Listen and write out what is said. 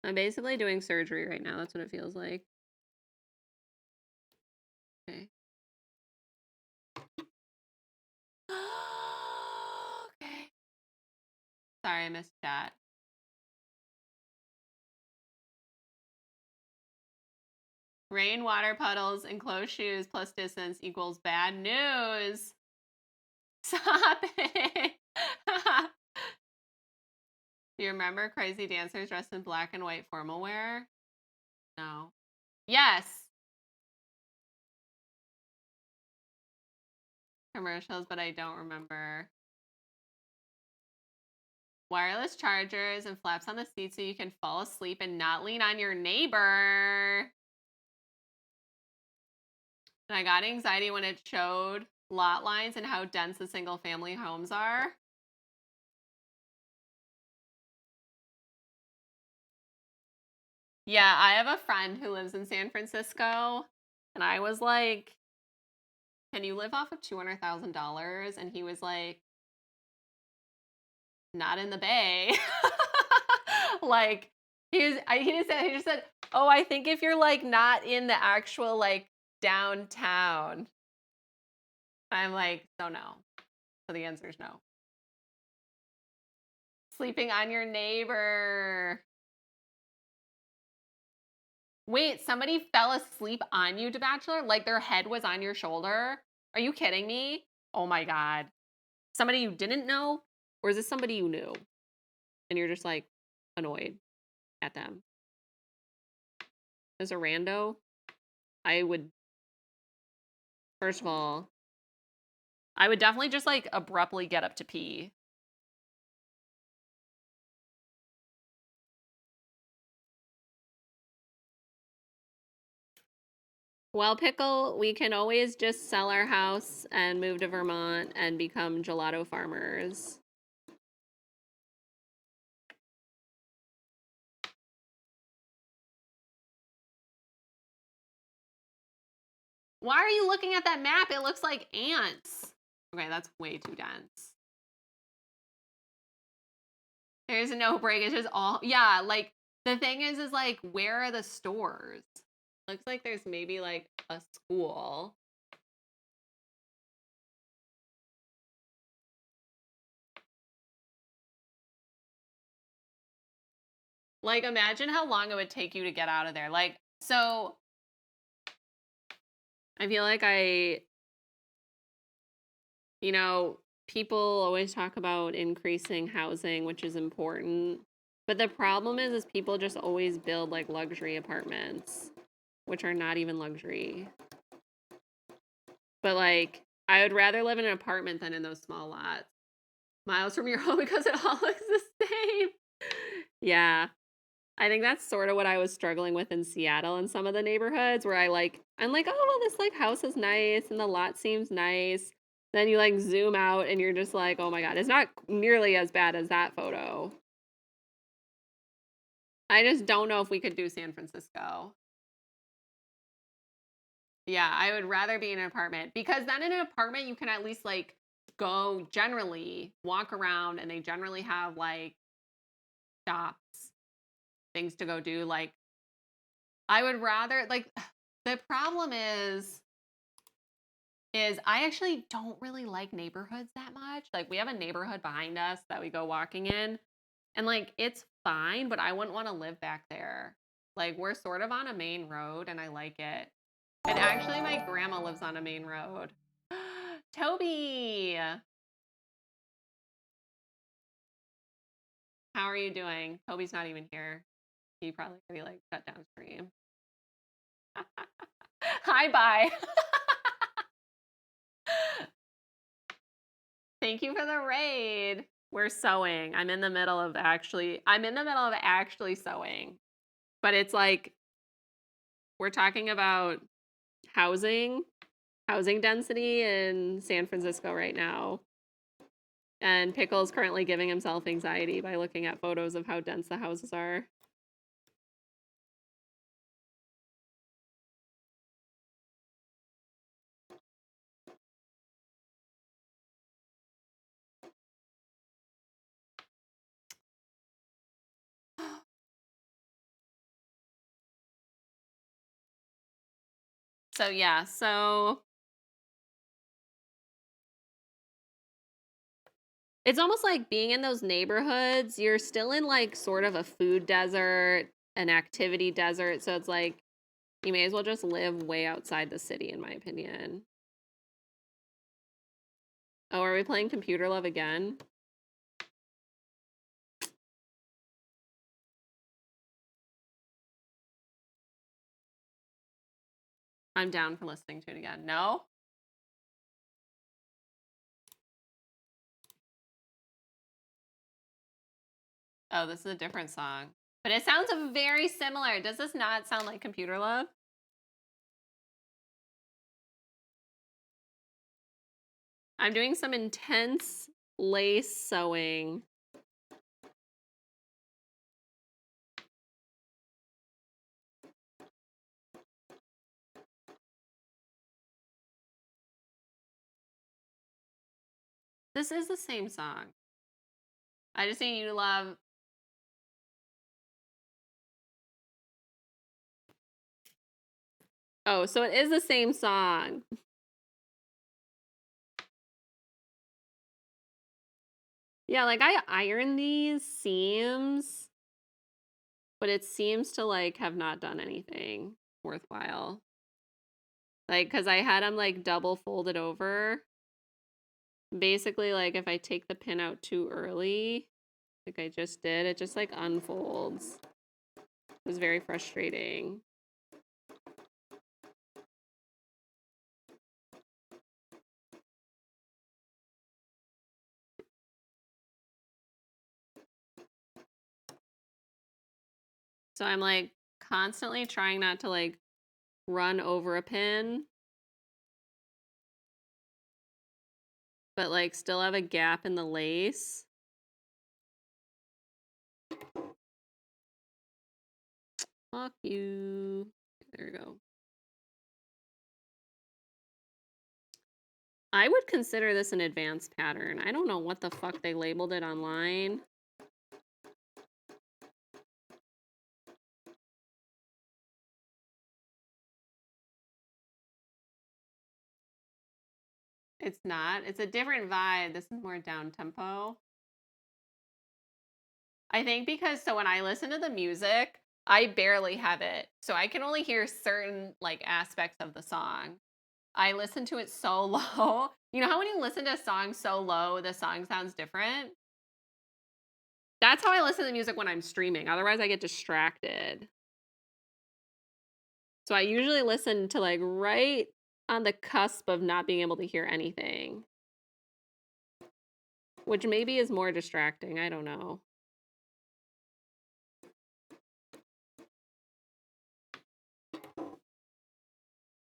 I'm basically doing surgery right now. That's what it feels like. Okay. Okay. Sorry, I missed that. Rain, water puddles, enclosed shoes plus distance equals bad news. Stop it. Do you remember crazy dancers dressed in black and white formal wear? No. Yes. Commercials, but I don't remember. Wireless chargers and flaps on the seat so you can fall asleep and not lean on your neighbor. And I got anxiety when it showed lot lines and how dense the single family homes are. Yeah, I have a friend who lives in San Francisco, and I was like, can you live off of $200,000? And he was like, not in the Bay. Like, he just said, oh, I think if you're like not in the actual like downtown. I'm like, so no. So the answer is no. Sleeping on your neighbor. Wait, somebody fell asleep on you, Bachelor? Like their head was on your shoulder? Are you kidding me? Oh my God. Somebody you didn't know? Or is this somebody you knew? And you're just like annoyed at them? As a rando, I would, first of all, I would definitely just like abruptly get up to pee. Well, Pickle, we can always just sell our house and move to Vermont and become gelato farmers. Why are you looking at that map? It looks like ants. Okay, that's way too dense. There's no break. It's just all, yeah, like the thing is like, where are the stores? Looks like there's maybe like a school. Like, imagine how long it would take you to get out of there. Like, so I feel like people always talk about increasing housing, which is important. But the problem is people just always build like luxury apartments, which are not even luxury. But like, I would rather live in an apartment than in those small lots. Miles from your home because it all looks the same. Yeah. I think that's sort of what I was struggling with in Seattle in some of the neighborhoods where I'm like, oh, well, this like house is nice and the lot seems nice. Then you like zoom out and you're just like, oh my God, it's not nearly as bad as that photo. I just don't know if we could do San Francisco. Yeah, I would rather be in an apartment because then in an apartment you can at least like go generally walk around and they generally have like stops, things to go do. Like I would rather like the problem is I actually don't really like neighborhoods that much. Like we have a neighborhood behind us that we go walking in and like it's fine, but I wouldn't want to live back there. Like we're sort of on a main road and I like it. And actually my grandma lives on a main road. Toby, how are you doing? Toby's not even here. He probably already like shut down stream. Hi, bye. Thank you for the raid. We're sewing. I'm in the middle of actually sewing. But it's like we're talking about housing, housing density in San Francisco right now. And Pickle's currently giving himself anxiety by looking at photos of how dense the houses are. So yeah, so it's almost like being in those neighborhoods, you're still in like sort of a food desert, an activity desert. So it's like you may as well just live way outside the city, in my opinion. Oh, are we playing Computer Love again? I'm down for listening to it again. No? Oh, this is a different song. But it sounds very similar. Does this not sound like Computer Love? I'm doing some intense lace sewing. This is the same song. I just need you to love. Oh, so it is the same song. Yeah, like I iron these seams, but it seems to like have not done anything worthwhile. Like, cause I had them like double folded over. Basically, like if I take the pin out too early, like I just did, it just like unfolds. It was very frustrating. So I'm like constantly trying not to like run over a pin, but like still have a gap in the lace. Fuck you. There we go. I would consider this an advanced pattern. I don't know what the fuck they labeled it online. It's not. It's a different vibe. This is more down tempo. I think because so when I listen to the music, I barely have it. So I can only hear certain like aspects of the song. I listen to it so low. You know how when you listen to a song so low, the song sounds different? That's how I listen to music when I'm streaming. Otherwise, I get distracted. So I usually listen to like right on the cusp of not being able to hear anything. Which maybe is more distracting. I don't know.